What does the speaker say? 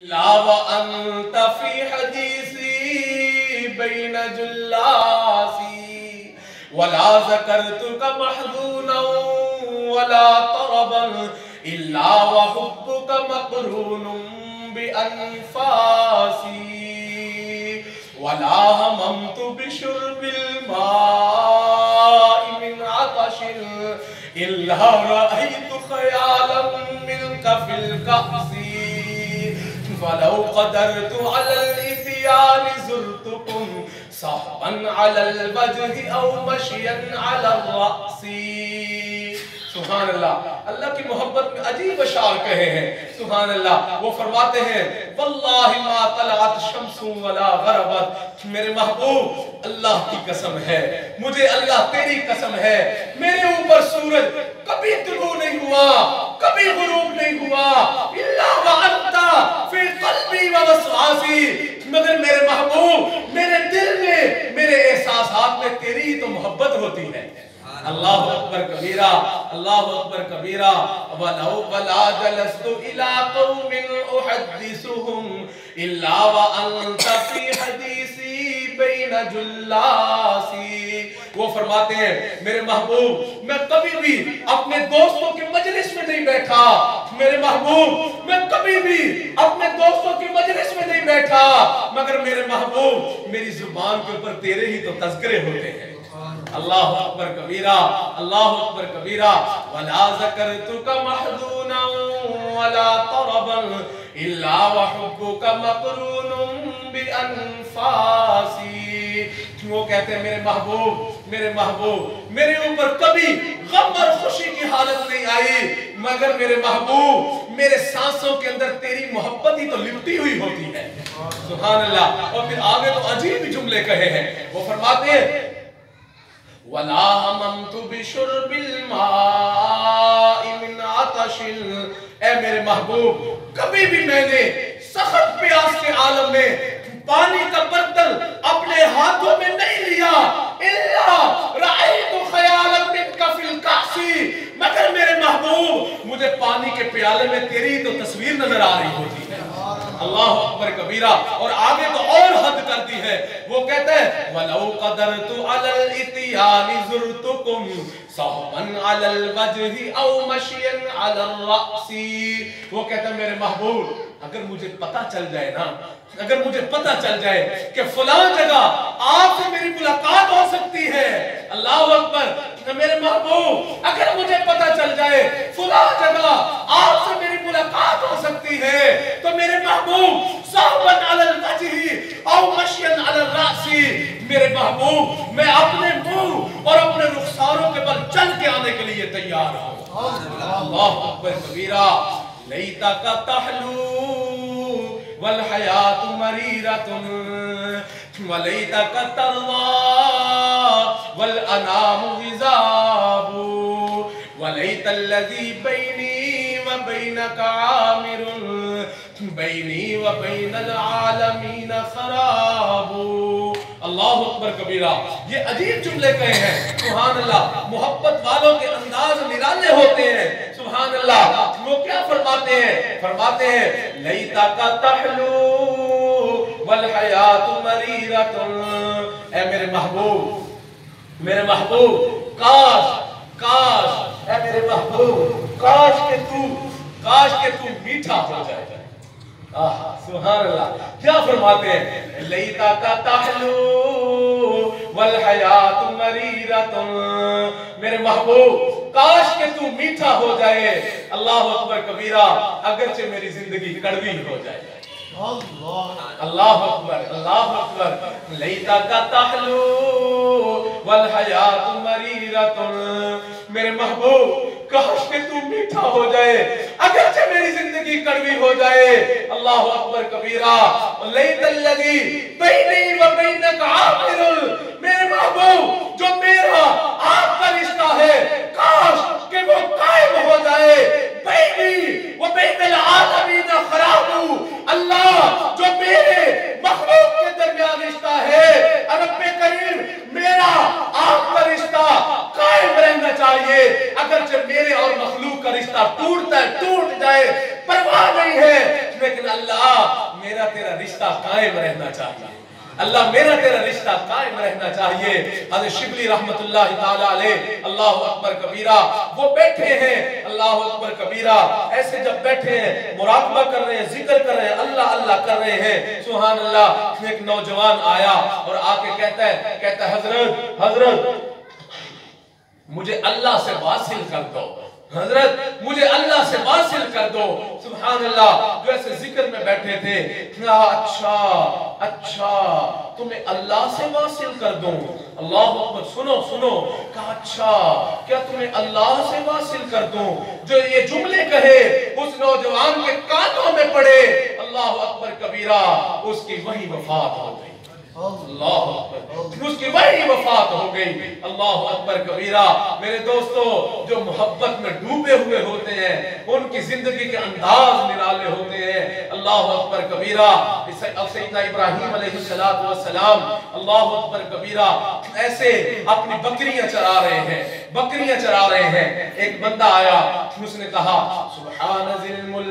لا وأنت في حديثي بين جلاسي ولا ذكرتك محزونا ولا طربا إلا وحبك مقرون بأنفاسي ولا هممت بشرب الماء من عطش إلا رأيت خيالا منك في الكأس فلو قدرت على الإتيان زرتكم صحبا على الوجه أو مشيا على الرأس. سبحان اللہ. اللہ کی محبت میں عجیب اشعار کہے ہیں. سبحان اللہ. وہ فرماتے ہیں واللہ ما طلعت شمس ولا غربت. میرے محبوب اللہ کی قسم ہے, مجھے اللہ تیری قسم ہے, میرے اوپر سورج کبھی طلوع نہیں ہوا, کبھی غروب نہیں ہوا, الا وانت فی قلبی و وسواسی, مگر میرے محبوب میرے دل میں, میرے احساسات میں تیری تو محبت ہوتی ہے. اللہ اکبر کبیرہ, اللہ اکبر کبیرہ. وَلَا جَلَسْتُ إِلَىٰ قَوْمٍ أُحَدِّثُهُمْ إِلَّا وَأَنْتَ فِي حَدِيثِي بَيْنَ جُلَّاسِي. وہ فرماتے ہیں میرے محبوب میں کبھی بھی اپنے دوستوں کی مجلس میں نہیں بیٹھا, میرے محبوب میں کبھی بھی اپنے دوستوں کی مجلس میں نہیں بیٹھا, مگر میرے محبوب میری زبان کے اوپر تیرے ہی تو تذکرے ہوتے ہیں. اللہ اکبر کبیرہ, اللہ اکبر کبیرہ. وَلَا ذَكَرْتُكَ مَحْزُونًا وَلَا طَرَبًا إِلَّا وَحُبُّكَ مَقْرُونٌ بِأَنفَاسِي. وہ کہتے ہیں میرے محبوب, میرے محبوب میرے اوپر کبھی غم اور خوشی کی حالت نہیں آئی, مگر میرے محبوب میرے سانسوں کے اندر تیری محبت ہی تو لپٹی ہوئی ہوتی ہے. سبحان اللہ. اور پھر آگے تو عجیب جملے کہے ہیں. وہ فرماتے ہیں وَلَا هَمَمْتُ بِشُرْبِ الْمَاءِ مِنْ عَطَشٍ. اے میرے محبوب کبھی بھی میں نے سخت پیاس کے عالم میں پانی کا برتن اپنے ہاتھوں میں نہیں لیا, إِلَّا رَأَيْتُ خَيَالًا مِنْكَ فِي الْكَأْسِ, مگر میرے محبوب مجھے پانی کے پیالے میں تیری تو تصویر نظر آ رہی ہوتی ہے. اللہ اکبر کبیرہ. اور آگے تو اور حد کرتی ہے. وہ کہتا ہے وَلَوْ قَدَرْتُ عَلَى الْإِتِيَانِ زُرْتُكُمْ صَحْبًا عَلَى الْوَجْهِ أَوْ مَشْيًا عَلَى الرَّأْسِ. وہ کہتا ہے میرے محبوب اگر مجھے پتہ چل جائے نا, اگر مجھے پتہ چل جائے کہ فلاں جگہ آپ سے میری ملاقات ہو سکتی ہے, اللہ اکبر, میرے محبوب اگر مجھے پتہ چل جائے فلاں جگہ آپ سے میری ملاقات ہو سکتی ہے, تو میرے محبوب صحباً علی الوجہ او مشیاً علی الرأس, میرے محبوب میں اپنے منہ اور اپنے رخساروں کے بل چل کے آنے کے لیے تیار ہوں. اللہ اکبر کبیرہ. لیتک تحلو والحیات مریرۃ ولیتک ترضی والانام غضاب ولیت الذی بینی وبینک عامر بینی وبین العالمین خراب. اللہ اکبر کبیرہ. یہ عجیب جملے کہے ہیں. سبحان اللہ. محبت والوں کے انداز نرالے ہوتے ہیں. سبحان اللہ. وہ کیا فرماتے ہیں؟ فرماتے ہیں لیتک تحلو والحیات مریرۃ. اے میرے محبوب, میرے محبوب کاش, کاش, اے میرے محبوب کاش کہ تو میٹھا ہو جائے. سبحان اللہ. کیا فرماتے ہیں لیتک تحلو والحیات مریرۃ. میرے محبوب کاش کہ تو میٹھا ہو جائے. اللہ اکبر کبیرہ. اگرچہ میری زندگی کڑوی ہو جائے. اللہ اکبر, اللہ اکبر. لیتک تحلو والحیات مریرۃ. میرے محبوب کاش کہ تو میٹھا ہو جائے, اگرچہ میری زندگی کڑوی ہو جائے. اللہ اکبر کبیرہ. لیت الذی بینی وبینک عامر. میرے محبوب جو میرا آپ کا رشتہ ہے کاش کہ وہ قائم ہو جائے. بینی وبین العالمین خراب. اللہ جو میرے مخلوق کے درمیان رشتہ ہے, رب کریم میرا آپ کا رشتہ قائم رہنا چاہیے. اگرچہ میرے اور مخلوق کا رشتہ ٹوٹ جائے پرواہ نہیں ہے, لیکن اللہ اللہ میرا تیرا رشتہ قائم رہنا چاہیے، اللہ میرا تیرا رشتہ قائم رہنا چاہیے۔ حضرت شبلی رحمت اللہ تعالیٰ علیہ، اللہ اکبر کبیرہ، وہ بیٹھے ہیں، اللہ اکبر کبیرہ، ایسے جب بیٹھے ہیں مراقبہ کر رہے ہیں، ذکر کر رہے ہیں، اللہ اللہ کر رہے ہیں، سبحان اللہ، ایک نوجوان آیا اور آ کے کہتا ہے حضرت مجھے اللہ سے واصل کر دو، حضرت مجھے اللہ سے واصل کر دو، سبحان اللہ۔ جو ایسے ذکر میں بیٹھے تھے، اچھا تمہیں اللہ سے واصل کر دوں، اللہ اکبر، سنو، کہا اچھا کیا تمہیں اللہ سے واصل کر دوں؟ جو یہ جملے کہے اس نوجوان کے کانوں میں پڑے، اللہ اکبر کبیرہ، اس کی وہی وفات ہو گئی، اللہ اکبر، اس کی وہی وفات ہو گئی، اللہ اکبر کبیرہ۔ میرے دوستو، جو محبت میں ڈوبے ہوئے ہوتے ہیں ان کی زندگی کے انداز نرالے ہوتے ہیں، اللہ اکبر کبیرہ۔ سیدنا ابراہیم علیہ السلام، اللہ اکبر کبیرہ، ایسے اپنی بکریاں چرا رہے ہیں، ایک بندہ آیا، اس نے کہا سبحان ذی الملک